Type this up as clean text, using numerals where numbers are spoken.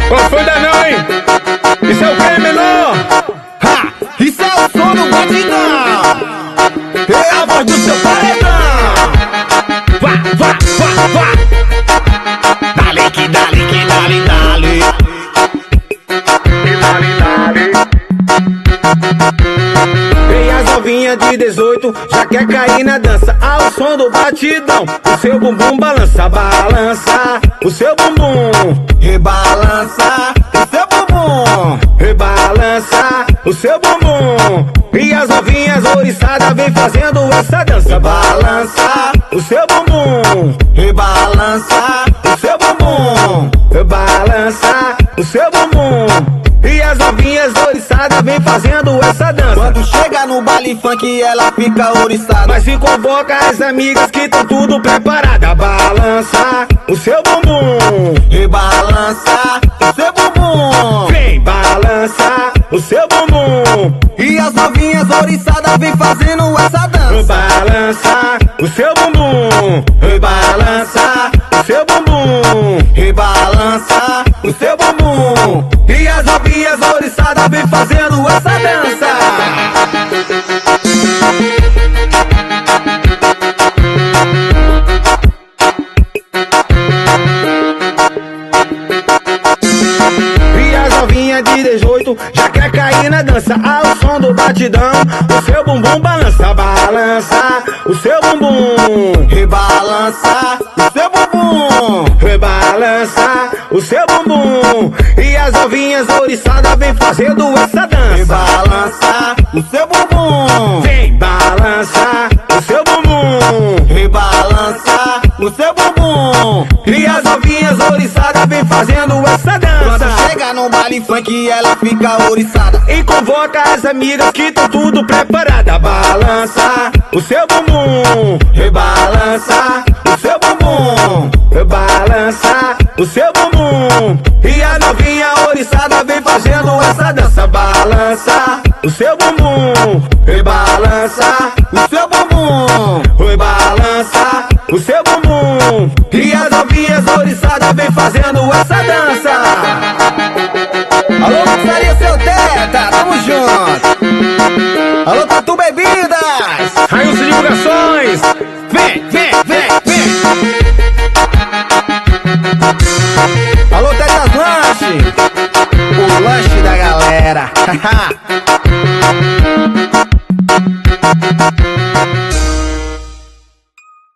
Qual foi da não, hein? Isso é o que, menor? Ha! Isso é o som do batidão. É a voz do seu paredão. Vá. Dale que dale que dale, dale. Vem as novinhas de 18, já quer cair na dança ao som do batidão. O seu bumbum balança, balança. O seu bumbum Rebalança o seu bumbum. rebalança. O seu bumbum. E as novinhas ouriçadas vem fazendo essa dança. Balança o seu bumbum. Rebalança o seu bumbum. Balança o seu bumbum. E as novinhas ouriçadas vem fazendo essa dança. Quando chega no baile funk ela fica ouriçada. Mas se convoca as amigas que estão tudo preparada. Balança o seu bumbum. Rebalança o seu bumbum. Vem, balança o seu bumbum. E as novinhas ouriçadas vem fazendo essa dança. Balança o seu bumbum. Balança o seu bumbum. Rebalança o seu bumbum. E as novinhas ouriçadas vem fazendo essa dança. E as novinhas de 18 já quer cair na dança ao som do batidão. O seu bumbum balança, balança. O seu bumbum Rebalança o seu bumbum. rebalança. O seu bumbum. E as novinhas ouriçadas vem fazendo essa dança. Rebalança o seu bumbum. Vem, balança o seu bumbum. Rebalança o seu bumbum. E as novinhas ouriçadas vem fazendo essa Quando dança. chega no baile funk ela fica ouriçada. E convoca as amigas que estão tudo preparada. Balança o seu bumbum. Rebalança o seu bumbum. Balança o seu bumbum. E a novinha ouriçada vem fazendo essa dança. Balança o seu bumbum. Rebalança O seu bumbum. balança o seu bumbum. E as novinhas ouriçadas vem fazendo essa dança. Alô, pizzaria Seu Teta, tamo junto. Alô, Tatu Bebidas. Railson Divulgações. Vem. Alô, Tetas Lanche. O lanche da galera.